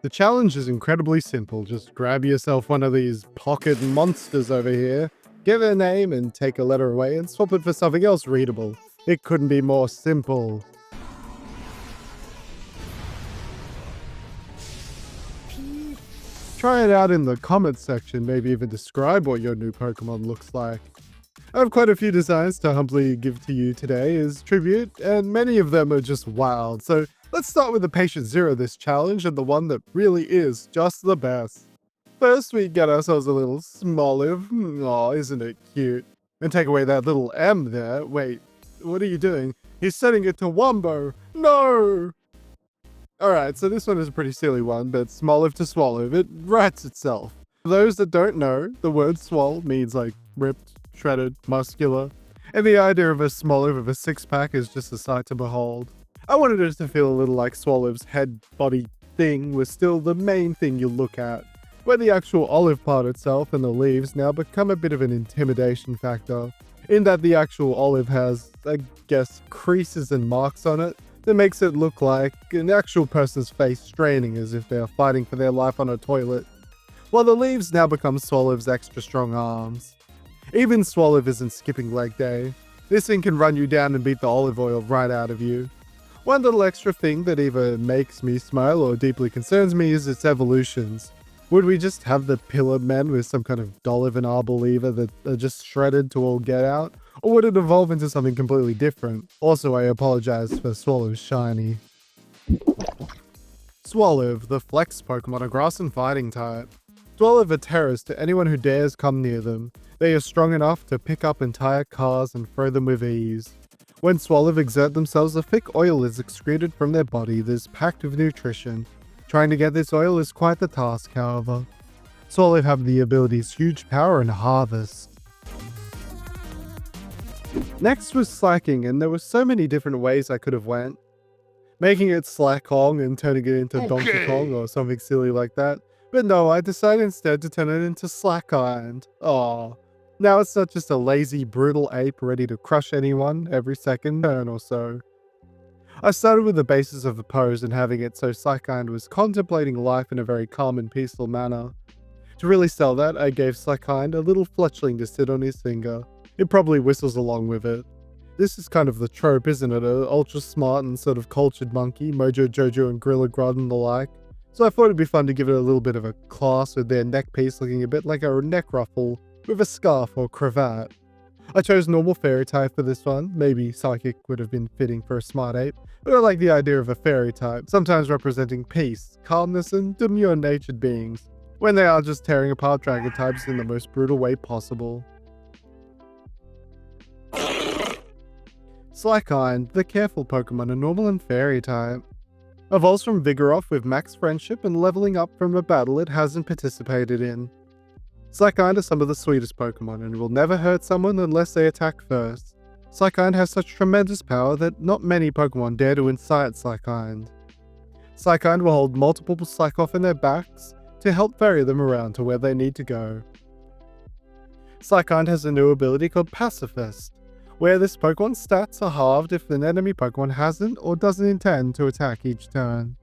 The challenge is incredibly simple. Just grab yourself one of these pocket monsters over here, give it a name and take a letter away and swap it for something else readable. It couldn't be more simple. Try it out in the comments section, maybe even describe what your new Pokemon looks like. I have quite a few designs to humbly give to you today as tribute, and many of them are just wild, so let's start with the patient zero of this challenge and the one that really is just the best. First, we get ourselves a little Smoliv. Aw, isn't it cute? And take away that little M there. Wait, what are you doing? He's setting it to Wombo. No! Alright, so this one is a pretty silly one, but Smoliv to Swoliv, it writes itself. For those that don't know, the word swol means like ripped, shredded, muscular, and the idea of a Smoliv of a six-pack is just a sight to behold. I wanted it to feel a little like Swoliv's head body thing was still the main thing you look at, where the actual olive part itself and the leaves now become a bit of an intimidation factor, in that the actual olive has, I guess, creases and marks on it that makes it look like an actual person's face straining as if they are fighting for their life on a toilet, while the leaves now become Swoliv's extra strong arms. Even Swoliv isn't skipping leg day. This thing can run you down and beat the olive oil right out of you. One little extra thing that either makes me smile or deeply concerns me is its evolutions. Would we just have the pillar men with some kind of Dolive and Arboliva that are just shredded to all get out? Or would it evolve into something completely different? Also, I apologize for Swoliv's shiny. Swoliv, the flex Pokemon, a grass and fighting type. Swoliv are terrors to anyone who dares come near them. They are strong enough to pick up entire cars and throw them with ease. When Swoliv exert themselves, a thick oil is excreted from their body that is packed with nutrition. Trying to get this oil is quite the task, however. Swoliv have the abilities Huge Power and Harvest. Next was Slaking, and there were so many different ways I could have went. Making it Slakong and turning it into Donkey Kong or something silly like that. But no, I decided instead to turn it into Slack-Ironed. Aww. Now it's not just a lazy, brutal ape ready to crush anyone every second turn or so. I started with the basis of the pose and having it so Slack-Ironed was contemplating life in a very calm and peaceful manner. To really sell that, I gave Slack-Ironed a little fletchling to sit on his finger. It probably whistles along with it. This is kind of the trope, isn't it? A ultra smart and sort of cultured monkey, Mojo Jojo and Gorilla Grodd and the like. So I thought it'd be fun to give it a little bit of a class with their neck piece looking a bit like a neck ruffle with a scarf or cravat. I chose normal fairy type for this one. Maybe psychic would have been fitting for a smart ape, but I like the idea of a fairy type, sometimes representing peace, calmness, and demure natured beings, when they are just tearing apart dragon types in the most brutal way possible. Slack-Ironed, the careful Pokemon, a normal and fairy type. Evolves from Vigoroth with max friendship and leveling up from a battle it hasn't participated in. Slack-Ironed are some of the sweetest Pokemon and will never hurt someone unless they attack first. Slack-Ironed has such tremendous power that not many Pokemon dare to incite Slack-Ironed. Slack-Ironed will hold multiple Slack-Off in their backs to help ferry them around to where they need to go. Slack-Ironed has a new ability called Pacifist, where this Pokemon's stats are halved if an enemy Pokemon hasn't or doesn't intend to attack each turn.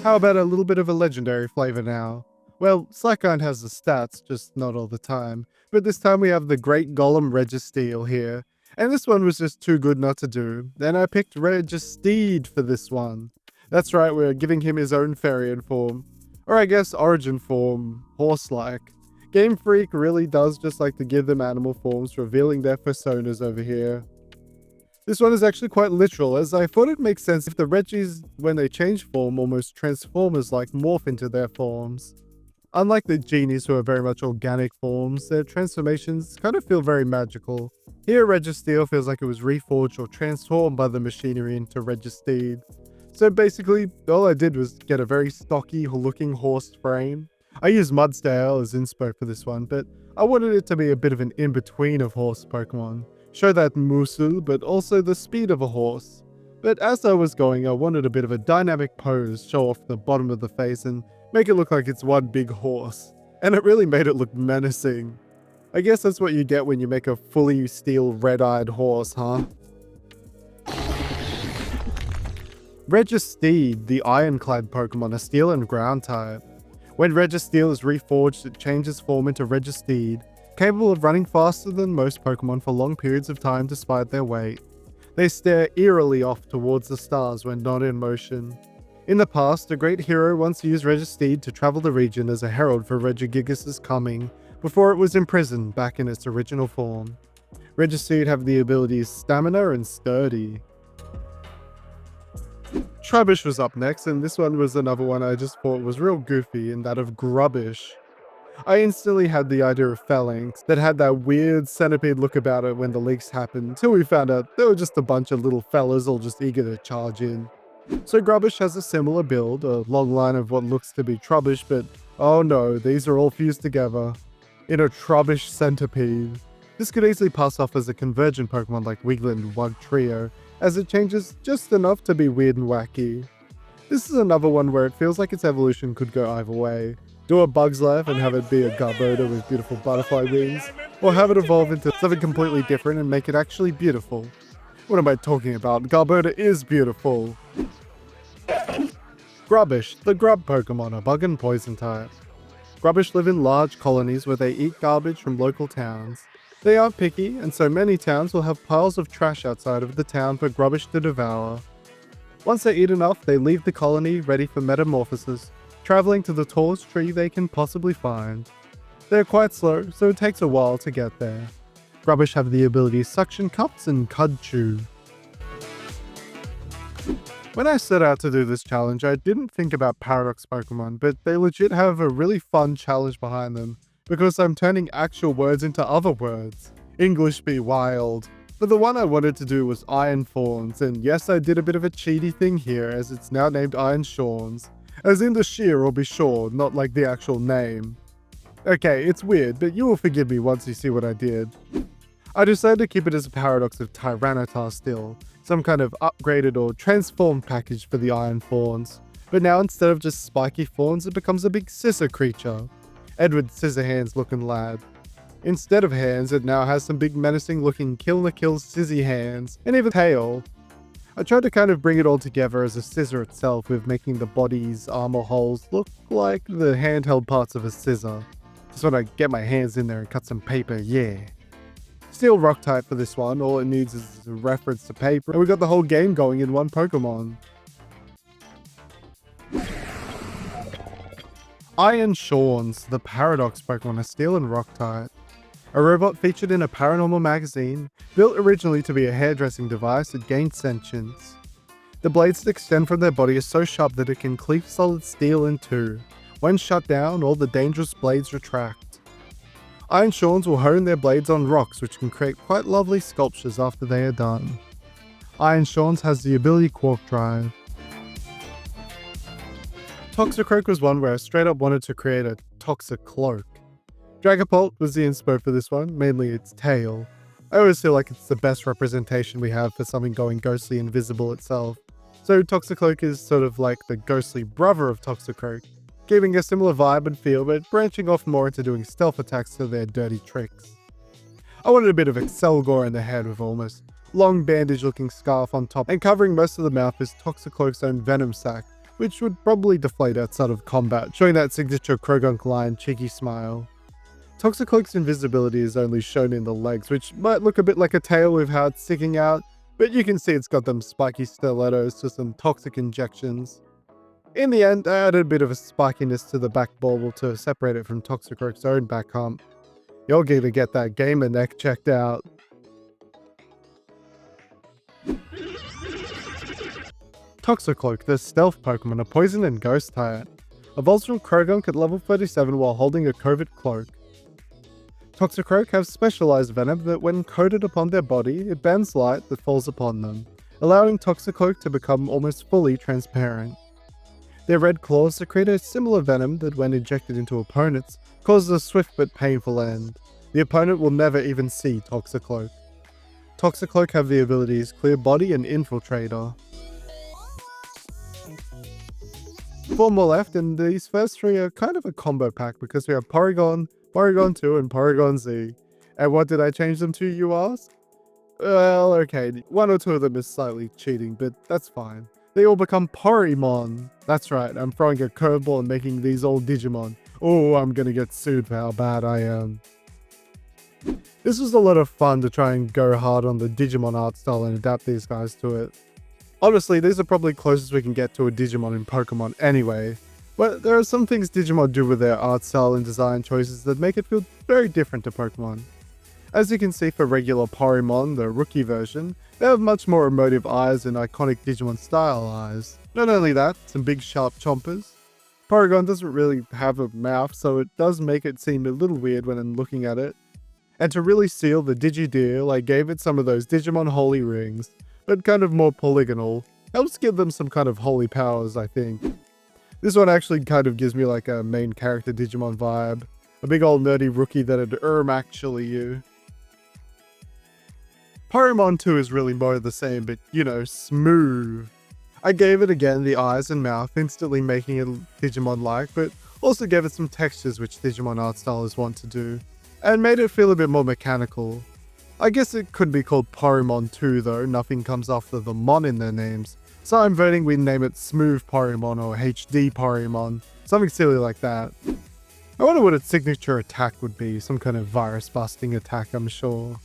How about a little bit of a legendary flavor now? Well, Slack-Ironed has the stats, just not all the time, but this time we have the Great Golem Registeel here, and this one was just too good not to do, and I picked Registeel for this one. That's right, we're giving him his own Fairy form. Or I guess origin form, horse-like. Game Freak really does just like to give them animal forms, revealing their personas over here. This one is actually quite literal, as I thought it makes sense if the Regis, when they change form, almost Transformers-like morph into their forms. Unlike the Genies who are very much organic forms, their transformations kind of feel very magical. Here Registeel feels like it was reforged or transformed by the machinery into Registeel. So basically, all I did was get a very stocky looking horse frame. I used Mudsdale as inspo for this one, but I wanted it to be a bit of an in-between of horse Pokemon. Show that Musul, but also the speed of a horse. But as I was going, I wanted a bit of a dynamic pose, show off the bottom of the face and make it look like it's one big horse. And it really made it look menacing. I guess that's what you get when you make a fully steel red-eyed horse, huh? Registeel, the ironclad Pokemon, are steel and ground type. When Registeel is reforged, it changes form into Registeel, capable of running faster than most Pokemon for long periods of time despite their weight. They stare eerily off towards the stars when not in motion. In the past, a great hero once used Registeel to travel the region as a herald for Regigigas' coming, before it was imprisoned back in its original form. Registeel have the abilities Stamina and Sturdy. Trubbish was up next, and this one was another one I just thought was real goofy, in that of Grubbish. I instantly had the idea of Phalanx that had that weird centipede look about it when the leaks happened, until we found out they were just a bunch of little fellas all just eager to charge in. So Grubbish has a similar build, a long line of what looks to be Trubbish, but oh no, these are all fused together in a Trubbish centipede. This could easily pass off as a convergent Pokemon like Wiglet and Wugtrio, as it changes just enough to be weird and wacky. This is another one where it feels like its evolution could go either way. Do a Bug's Life and have it be a Garbodor with beautiful butterfly wings, or have it evolve into something completely different and make it actually beautiful. What am I talking about? Garbodor is beautiful! Grubbish, the grub Pokemon, are bug and poison type. Grubbish live in large colonies where they eat garbage from local towns. They aren't picky, and so many towns will have piles of trash outside of the town for Grubbish to devour. Once they eat enough, they leave the colony ready for metamorphosis, traveling to the tallest tree they can possibly find. They are quite slow, so it takes a while to get there. Grubbish have the abilities Suction Cups and Cud Chew. When I set out to do this challenge, I didn't think about Paradox Pokemon, but they legit have a really fun challenge behind them, because I'm turning actual words into other words. English be wild. But the one I wanted to do was Iron Thorns, and yes, I did a bit of a cheaty thing here, as it's now named Iron Shawns. As in the sheer or be sure, not like the actual name. Okay, it's weird, but you will forgive me once you see what I did. I decided to keep it as a paradox of Tyranitar still, some kind of upgraded or transformed package for the Iron Thorns. But now instead of just spiky thorns, it becomes a big scissor creature. Edward Scissorhands looking lad. Instead of hands, it now has some big menacing looking kill-the-kill sizzy hands, and even tail. I tried to kind of bring it all together as a scissor itself, with making the body's armor holes look like the handheld parts of a scissor. Just want to get my hands in there and cut some paper, yeah. Steel rock type for this one, all it needs is a reference to paper, and we got the whole game going in one Pokemon. Iron Shawns, the Paradox Pokemon, are steel and rock type. A robot featured in a paranormal magazine, built originally to be a hairdressing device, it gained sentience. The blades that extend from their body are so sharp that it can cleave solid steel in two. When shut down, all the dangerous blades retract. Iron Shawns will hone their blades on rocks, which can create quite lovely sculptures after they are done. Iron Shawns has the ability Quark Drive. Toxicroak was one where I straight up wanted to create a Toxicroak. Dragapult was the inspo for this one, mainly its tail. I always feel like it's the best representation we have for something going ghostly and visible itself. So Toxicroak is sort of like the ghostly brother of Toxicroak, giving a similar vibe and feel, but branching off more into doing stealth attacks to their dirty tricks. I wanted a bit of Excelgor in the head with almost long bandage looking scarf on top, and covering most of the mouth is Toxicroak's own venom sac, which would probably deflate outside of combat, showing that signature Krogunk line cheeky smile. Toxicroak's invisibility is only shown in the legs, which might look a bit like a tail with how it's sticking out, but you can see it's got them spiky stilettos to some toxic injections. In the end, I added a bit of a spikiness to the back bauble to separate it from Toxicroak's own back hump. You're going to get that gamer neck checked out. Toxicroak, the stealth Pokemon, a poison and ghost type. Evolves from Krogunk at level 37 while holding a covert cloak. Toxicroak have specialized venom that when coated upon their body, it bends light that falls upon them, allowing Toxicroak to become almost fully transparent. Their red claws secrete a similar venom that when injected into opponents, causes a swift but painful end. The opponent will never even see Toxicroak. Toxicroak have the abilities Clear Body and Infiltrator. 4 more left, and these first 3 are kind of a combo pack because we have Porygon, Porygon 2 and Porygon Z. And what did I change them to, you ask? Well, okay, one or two of them is slightly cheating, but that's fine. They all become Porymon. That's right, I'm throwing a curveball and making these all Digimon. Oh, I'm gonna get sued for how bad I am. This was a lot of fun to try and go hard on the Digimon art style and adapt these guys to it. Honestly, these are probably closest we can get to a Digimon in Pokemon anyway. But there are some things Digimon do with their art style and design choices that make it feel very different to Pokemon. As you can see for regular Porymon, the rookie version, they have much more emotive eyes and iconic Digimon style eyes. Not only that, some big sharp chompers. Porygon doesn't really have a mouth, so it does make it seem a little weird when I'm looking at it. And to really seal the Digideal, I gave it some of those Digimon holy rings, but kind of more polygonal. Helps give them some kind of holy powers, I think. This one actually kind of gives me like a main character Digimon vibe. A big old nerdy rookie that'd actually you. Porymon 2 is really more of the same, but you know, smooth. I gave it again the eyes and mouth, instantly making it Digimon-like, but also gave it some textures which Digimon art stylists want to do, and made it feel a bit more mechanical. I guess it could be called Porymon 2 though, nothing comes after the Mon in their names, so I'm voting we name it Smooth Porymon or HD Porymon, something silly like that. I wonder what its signature attack would be, some kind of virus-busting attack I'm sure.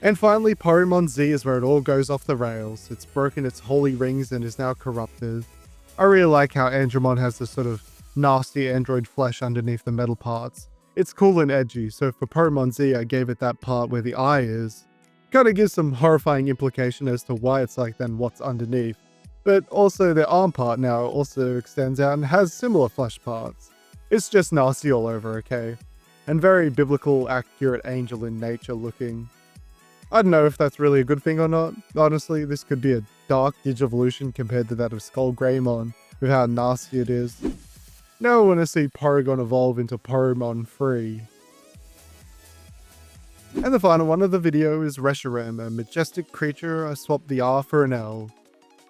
And finally, Pokemon Z is where it all goes off the rails. It's broken its holy rings and is now corrupted. I really like how Andromon has this sort of nasty android flesh underneath the metal parts. It's cool and edgy, so for Pokemon Z I gave it that part where the eye is. Kinda gives some horrifying implication as to why it's like that and what's underneath. But also the arm part now also extends out and has similar flesh parts. It's just nasty all over, okay? And very biblical, accurate angel in nature looking. I don't know if that's really a good thing or not. Honestly, this could be a dark Digivolution compared to that of Skullgreymon, with how nasty it is. Now I want to see Porygon evolve into Porymon 3. And the final one of the video is Reshiram, a majestic creature. I swapped the R for an L.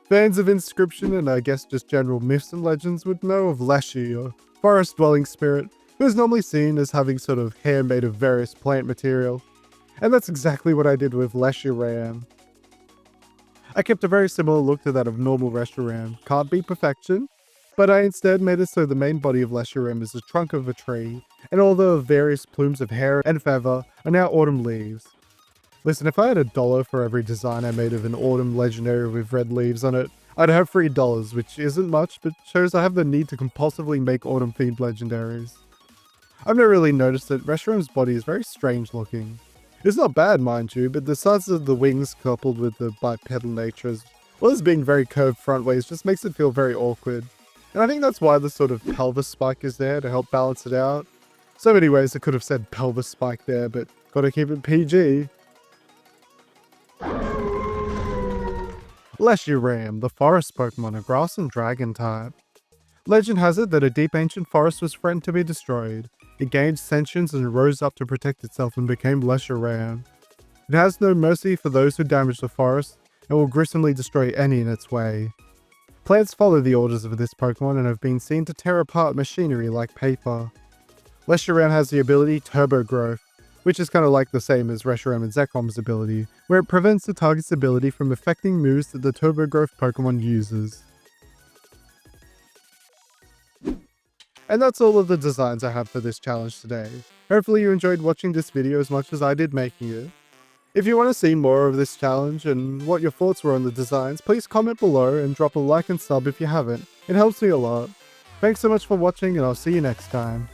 Fans of Inscription and I guess just general myths and legends would know of Leshy, a forest-dwelling spirit, who is normally seen as having sort of hair made of various plant material. And that's exactly what I did with Reshiram. I kept a very similar look to that of normal Reshiram. Can't be perfection, but I instead made it so the main body of Reshiram is the trunk of a tree, and all the various plumes of hair and feather are now autumn leaves. Listen, if I had $1 for every design I made of an autumn legendary with red leaves on it, I'd have $3, which isn't much, but shows I have the need to compulsively make autumn-themed legendaries. I've never really noticed that Reshiram's body is very strange looking. It's not bad, mind you, but the size of the wings coupled with the bipedal nature as well as being very curved frontways just makes it feel very awkward. And I think that's why the sort of pelvis spike is there to help balance it out. So many ways I could have said pelvis spike there, but gotta keep it PG. Reshiram, the forest Pokemon, a grass and dragon type. Legend has it that a deep ancient forest was threatened to be destroyed. It gained sentience and rose up to protect itself and became Reshiram. It has no mercy for those who damage the forest and will gruesomely destroy any in its way. Plants follow the orders of this Pokemon and have been seen to tear apart machinery like paper. Reshiram has the ability Turbo Growth, which is kind of like the same as Reshiram and Zekom's ability, where it prevents the target's ability from affecting moves that the Turbo Growth Pokemon uses. And that's all of the designs I have for this challenge today. Hopefully you enjoyed watching this video as much as I did making it. If you want to see more of this challenge and what your thoughts were on the designs, please comment below and drop a like and sub if you haven't. It helps me a lot. Thanks so much for watching and I'll see you next time.